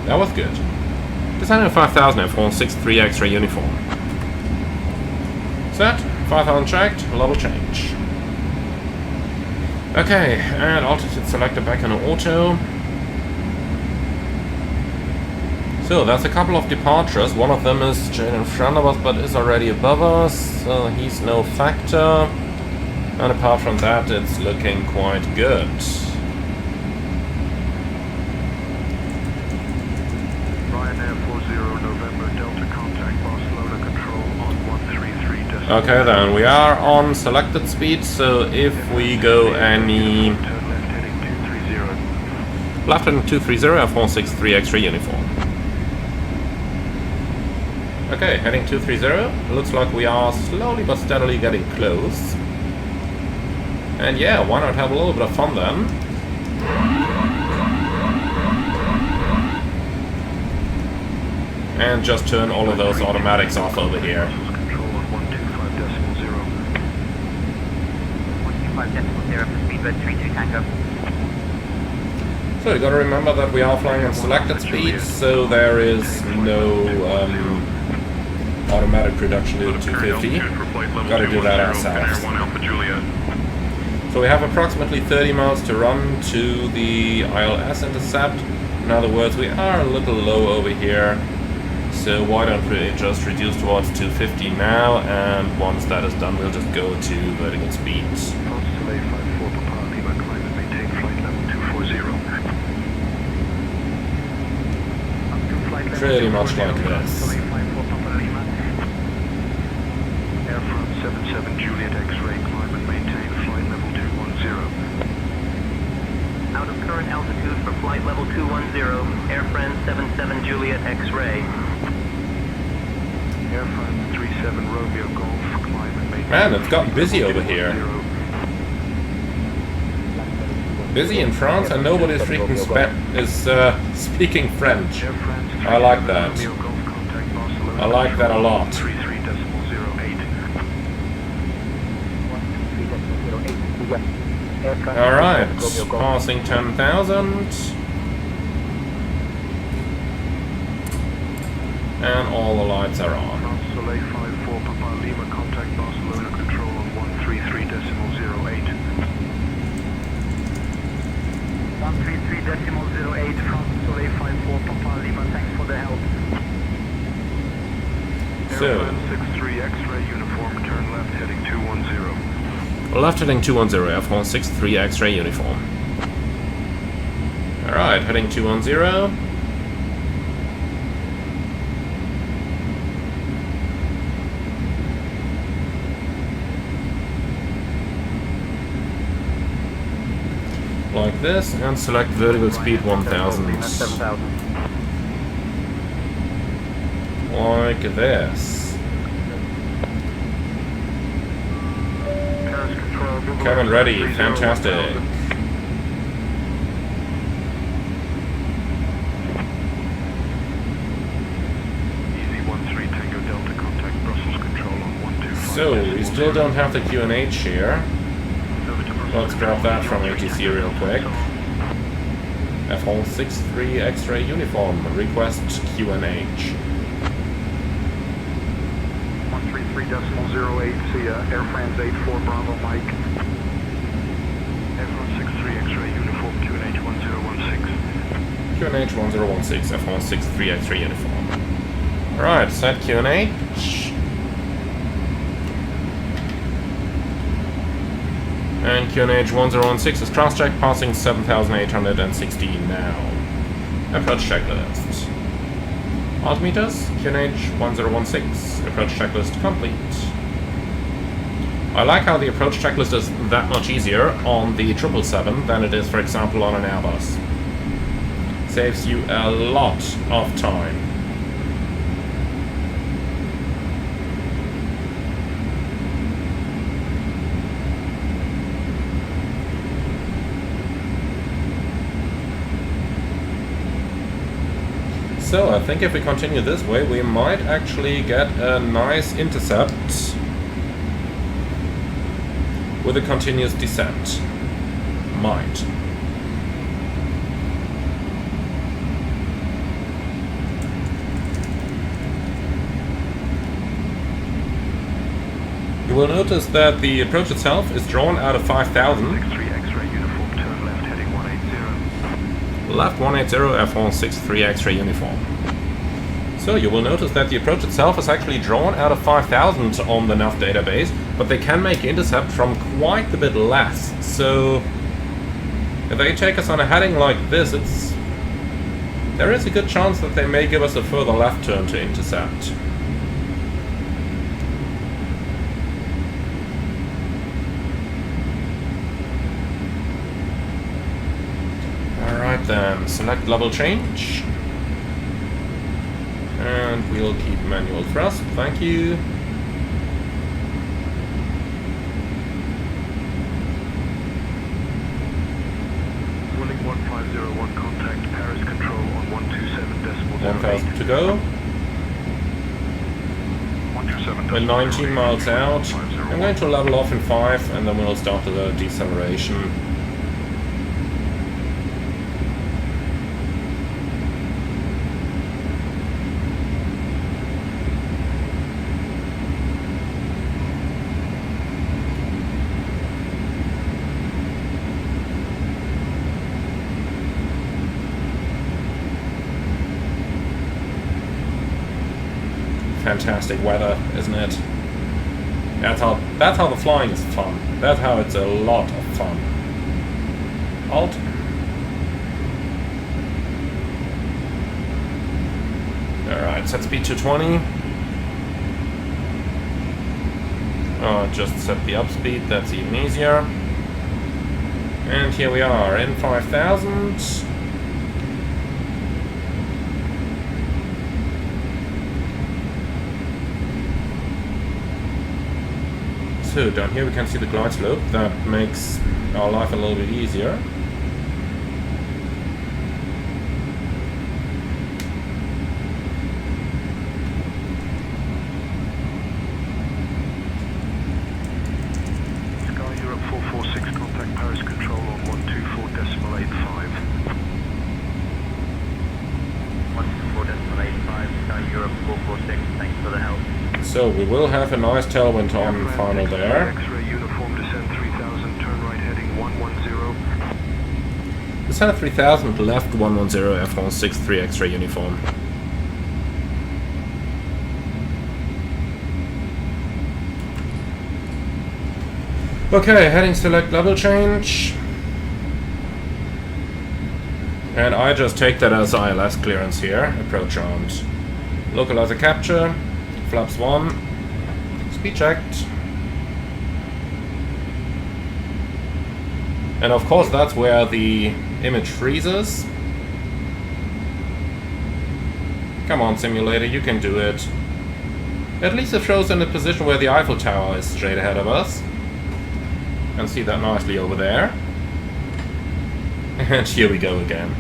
That was good. Descending 5,000 Air France 63 X-ray uniform. Set, 5,000 checked, level change. Okay, and altitude selector back in auto. So that's a couple of departures. One of them is straight in front of us but is already above us, so he's no factor. And apart from that, it's looking quite good. Ryanair 40 November Delta contact Barcelona control on 133. Okay, then we are on selected speed, so if we go any Turn left heading 230. left heading 230 F163 X-ray uniform. Okay, heading 230. Looks like we are slowly but steadily getting close. And yeah, why not have a little bit of fun then? And just turn all of those automatics off over here. Control on 125.0 for speedbird 32 Tango. So you gotta remember that we are flying on selected speed, so there is no automatic reduction to 250. Gotta do that ourselves. So we have approximately 30 miles to run to the ILS intercept. In other words, we are a little low over here. So why don't we just reduce towards 250 now, and once that is done, we'll just go to vertical speed. Soleil 54 Papa Lima, climb and maintain flight level 240. Pretty much like this. Soleil 54 Papa Lima. Air France 77 Juliet X-ray, climb and maintain flight level 210. Out of current altitude for flight level 210, Air France 77 Juliet X-ray. Air France 37 Romeo Golf, climb and maintain. Man, it's gotten busy over here. Busy in France and nobody's freaking speaking French. I like that. I like that a lot. 33.08. Alright, passing 10,000. And all the lights are on. Soleil 54 Papa Lima, contact Barcelona control on 133.08. 133.08 from Soleil 54 Papa Lima, thanks for the help. So, Airline 63 X-ray uniform, turn left heading 210. left heading 210, F163 X-ray uniform. Alright, heading 210. Like this, and select vertical speed 1000. Like this. Cabin ready, fantastic. Easy 13 Tango Delta, contact Brussels control on 125. So, we still don't have the QNH here. Let's grab that from ATC real quick. F163 X-ray uniform, request QNH. 133.08, see ya, Air France 84 Bravo Mike. F163 X-ray uniform, QNH 1016. QNH 1016, F163 X-ray uniform. Alright, set QNH. And QNH 1016 is cross-check, passing 7,816 now. Approach checklist. Altimeters, QNH 1016, approach checklist complete. I like how the approach checklist is that much easier on the 777 than it is, for example, on an Airbus. Saves you a lot of time. So I think if we continue this way, we might actually get a nice intercept with a continuous descent. Might. You will notice that the approach itself is drawn out of 5,000. 63 X-ray uniform, turn left heading 180. Left 180, F163 X-ray uniform. So you will notice that the approach itself is actually drawn out of 5,000 on the NAV database, but they can make intercept from quite a bit less. So if they take us on a heading like this, there is a good chance that they may give us a further left turn to intercept. Alright then, select level change. And we'll keep manual thrust, thank you. Running 1501, contact Paris control on 127.08. 1,000 to go. 127. We're 19 miles out. I'm going to level off in 5 and then we'll start the deceleration. Fantastic weather, isn't it? That's how the flying is fun. That's how it's a lot of fun. Alt. Alright, set speed to 20. Oh, just set the up speed, that's even easier. And here we are in 5,000. So down here we can see the glide slope. That makes our life a little bit easier. Sky Europe 446, contact Paris control on 124.85. 124.85, Sky Europe 446, thanks for the help. So we will have a nice tailwind on final there. X-ray uniform descend 3000, turn right heading 110. Descend at 3000, left 110, Air France 63 X-ray uniform. Okay, heading select level change. And I just take that as ILS clearance here, approach armed. Localizer capture. Flaps 1, speed checked. And of course that's where the image freezes. Come on simulator, you can do it. At least it shows in a position where the Eiffel Tower is straight ahead of us. You can see that nicely over there. And here we go again.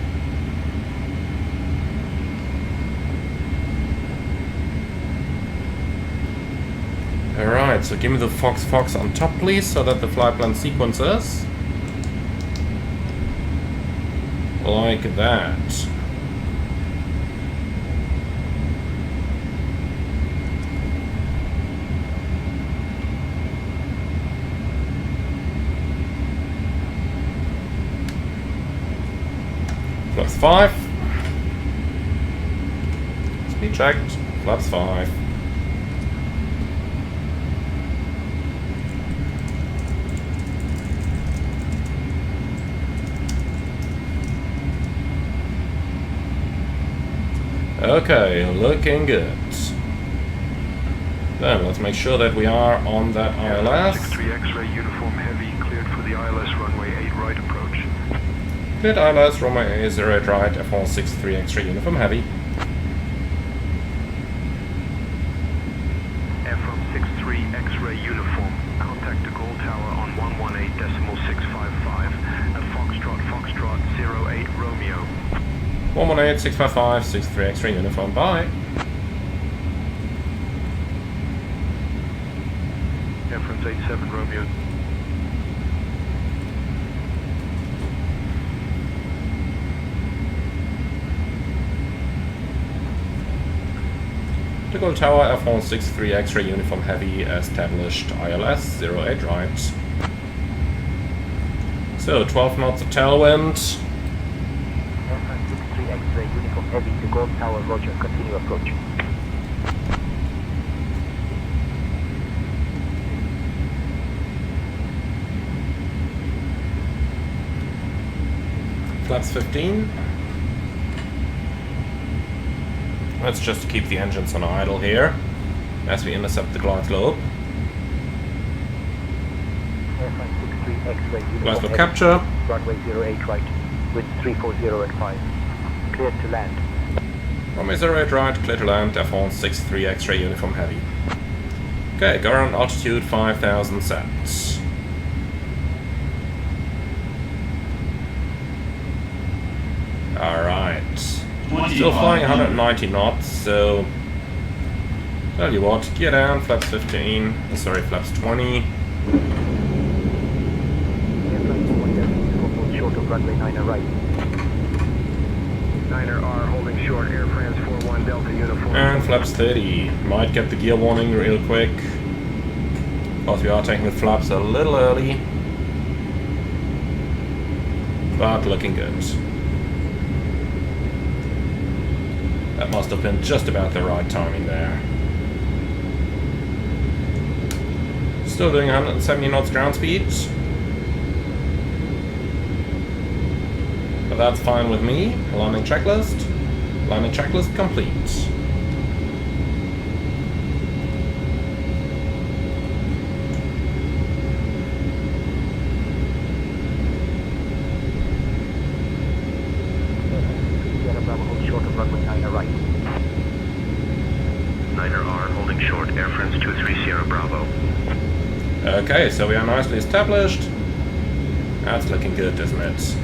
Alright, so give me the Fox on top please, so that the flight plan sequences. Like that. Flaps 5. Speed checked. Flaps 5. Okay, looking good. Then let's make sure that we are on that ILS. 63 X-ray uniform heavy, cleared for the ILS runway 8 right approach. Cleared ILS runway 8 right, Air France 63 X-ray uniform heavy. Air France 63 X-ray uniform, contact the Gold Tower on 118.655 at Foxtrot 08 Romeo. 118.655, 63 X-ray uniform, bye. Air France 87 Romeo. The Gold Tower, Air France 63 X-ray uniform heavy, established ILS 08 right. So 12 knots of tailwind. X-ray uniform heavy to Gold Tower, roger, continue approach. Flaps 15. Let's just keep the engines on idle here as we intercept the glide slope. Airline 63 X-ray uniform Glide slope heavy, capture. runway 08 right, wind 340 at 5, cleared to land. Runway 08 right, clear to land, F1 63 X-ray uniform heavy. Okay, go around altitude 5,000 sets. Alright. Still flying 190 knots, so... Tell you what, gear down, flaps 15, sorry, flaps 20. Airline short of runway 9 right. 9er R holding short, Air France 41 Delta uniform. And flaps 30. Might get the gear warning real quick. Because we are taking the flaps a little early. But looking good. That must have been just about the right timing there. Still doing 170 knots ground speed. But that's fine with me. Landing checklist. Landing checklist complete. Sierra Bravo hold short of runway 9 right. 9er R holding short, Air France 23 Sierra Bravo. Okay, so we are nicely established. That's looking good, isn't it?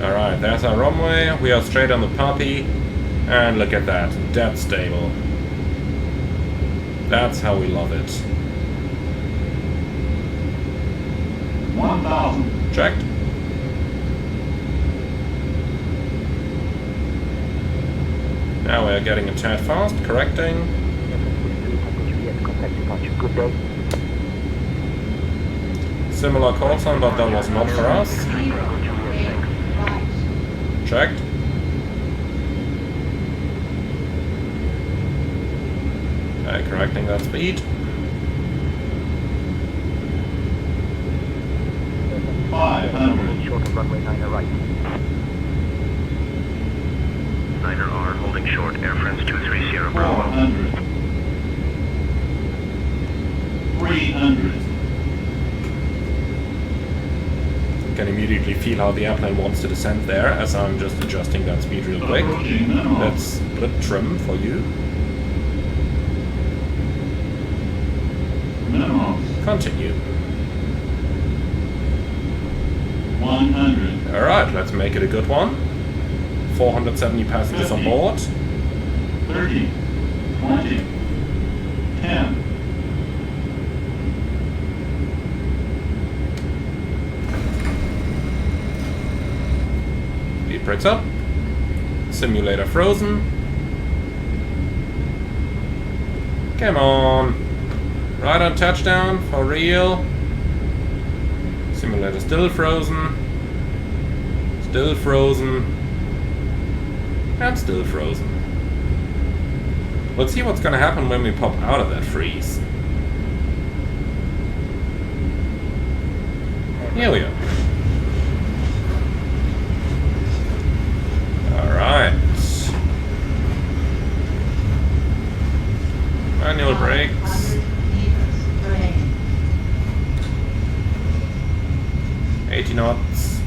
Alright, there's our runway. We are straight on the puppy. And look at that, dead stable. That's how we love it. 1,000. Checked. Now we are getting a tad fast, correcting. Contact departure. Good day. Similar call sign, but that was not for us. Checked. Okay, correcting that speed. 500. Short of runway 9 right. 9er R holding short, Air France 23 Sierra Bravo. 400. 300. Can immediately feel how the airplane wants to descend there, as I'm just adjusting that speed real quick. Let's split trim for you. Minimums. Continue. 100. Alright, let's make it a good one. 470 passengers on board. 30. 20. 10. Speed brakes up. Simulator frozen. Come on. Right on touchdown, for real. Simulator still frozen. Still frozen. And still frozen. Let's see what's gonna happen when we pop out of that freeze. Here we are. Alright. Manual brakes. 80 knots.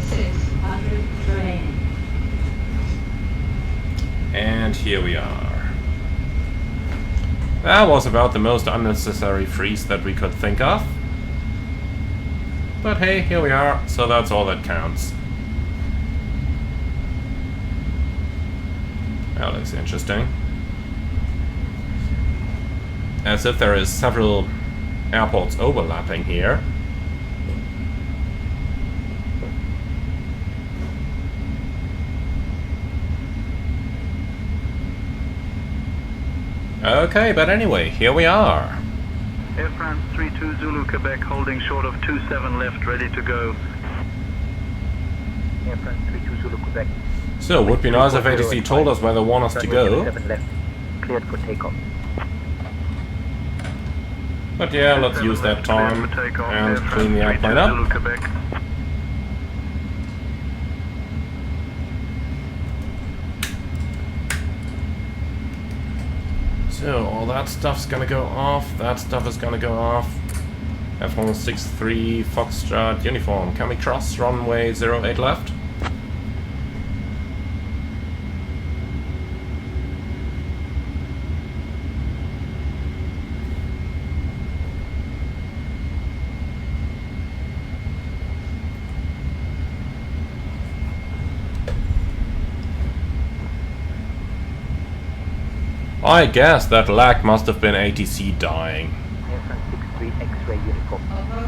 600 remaining. And here we are. That was about the most unnecessary freeze that we could think of. But hey, here we are, so that's all that counts. That looks interesting. As if there is several airports overlapping here. Okay, but anyway, here we are. Air France 32 Zulu Quebec holding short of 27 left, ready to go. Air France 32 Zulu Quebec. So, would be nice if ATC told us where they want us to go. 27 left, cleared for takeoff. But yeah, let's use that time and clean the airplane up. Zulu Quebec. So, all that stuff's gonna go off, that stuff is gonna go off. F163 Foxtrot uniform. Can we cross runway 08 left? I guess that lag must have been ATC dying. Air France 63 X-ray uniform.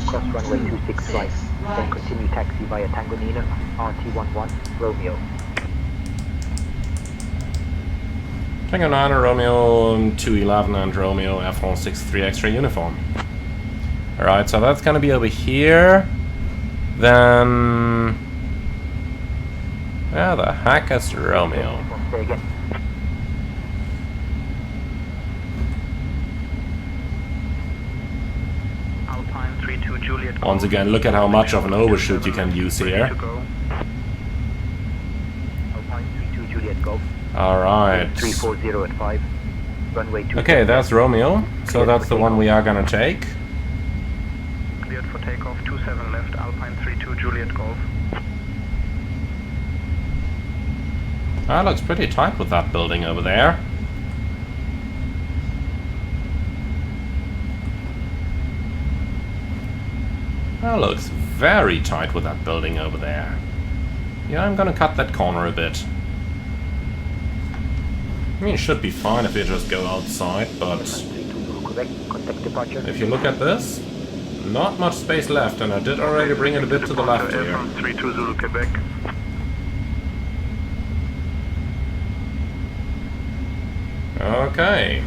Cross runway 26 right. Then continue taxi via Tango Nina, RT11, Romeo. Tango 9 Romeo 211 and Romeo F163 X-ray uniform. Alright, so that's gonna be over here. Then... where the heck is Romeo? Say again. Alpine 32 Juliet. Once again, look at how much of an overshoot you can use here. Alpine 32 Juliet Golf. Alright. 340 at 5. Runway 2. Okay, that's Romeo. So that's the one we are gonna take. Cleared for takeoff, 27 left, Alpine 32 Juliet Golf. That looks pretty tight with that building over there. That looks very tight with that building over there. Yeah, I'm gonna cut that corner a bit. I mean, it should be fine if you just go outside, but if you look at this, not much space left, and I did already bring it a bit to the left here. Air France 32 Zulu Quebec. Okay.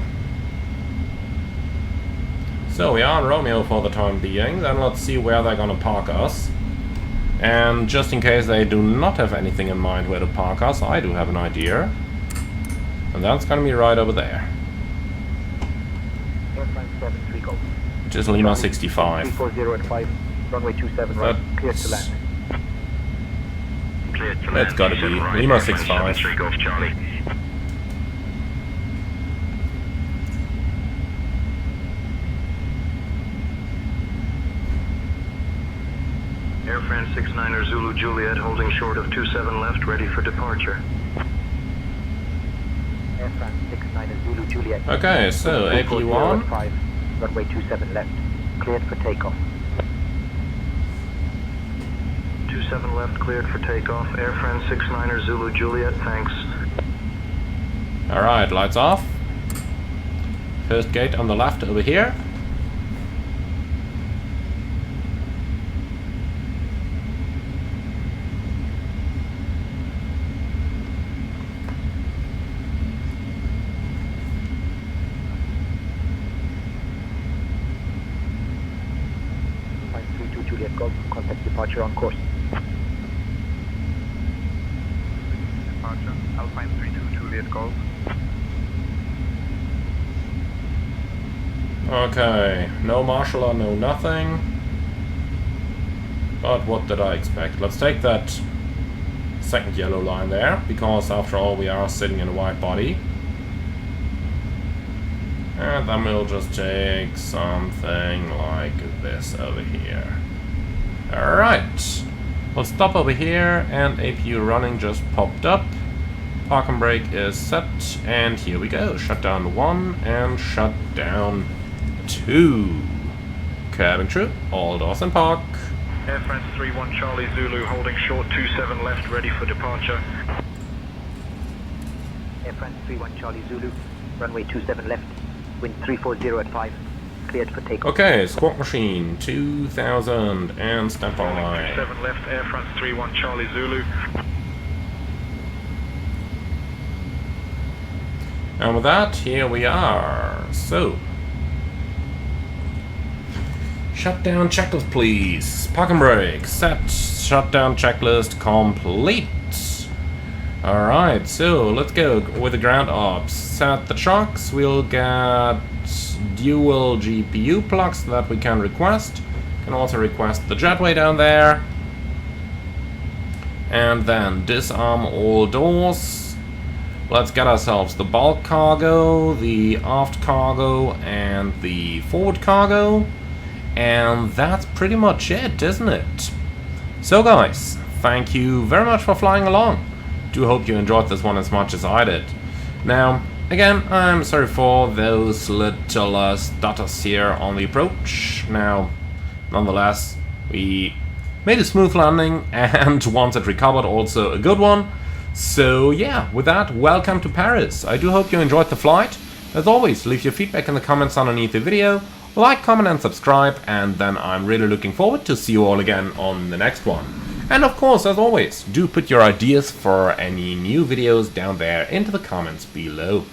So we are on Romeo for the time being, then let's see where they're gonna park us. And just in case they do not have anything in mind where to park us, I do have an idea. And that's gonna be right over there. Air France 73 Golf. Which is Lima 65. 340 at 5. Runway 27 right. Cleared to land. Cleared to land. It's gotta be Lima 65. 73 Golf Charlie. Air France 69er Zulu Juliet holding short of 27 left, ready for departure. Air France 69er Zulu Juliet. Okay, so AP1. 5, runway 27 left, cleared for takeoff. 27 left, cleared for takeoff. Air France 69er Zulu Juliet, thanks. Alright, lights off. First gate on the left over here. Juliet Golf, contact departure on course. Departure, Alpine 32 Juliet Golf. Okay, no marshaller, no nothing. But what did I expect? Let's take that second yellow line there, because after all we are sitting in a wide body. And then we'll just take something like this over here. Alright, we'll stop over here, and APU running just popped up. Park and brake is set, and here we go. Shut down 1 and shut down 2. Cabin crew, all doors in park. Air France 31 Charlie Zulu holding short 27 left, ready for departure. Air France 31 Charlie Zulu, runway 27 left, wind 340 at 5. Cleared for takeoff. Okay, squawk machine 2000 and stand by. 7 left, Air France 31 Charlie Zulu. And with that, here we are. So, Shutdown checklist, please. Park and brake. Set. Shutdown checklist complete. Alright, so let's go with the ground ops. Set the chocks. We'll get dual GPU plugs that we can request. Can also request the jetway down there. And then disarm all doors. Let's get ourselves the bulk cargo, the aft cargo, and the forward cargo. And that's pretty much it, isn't it? So guys, thank you very much for flying along. Do hope you enjoyed this one as much as I did. Now, again, I'm sorry for those little stutters here on the approach. Now, nonetheless, we made a smooth landing, and once it recovered, also a good one. So yeah, with that, welcome to Paris. I do hope you enjoyed the flight. As always, leave your feedback in the comments underneath the video. Like, comment and subscribe, and then I'm really looking forward to see you all again on the next one. And of course, as always, do put your ideas for any new videos down there into the comments below.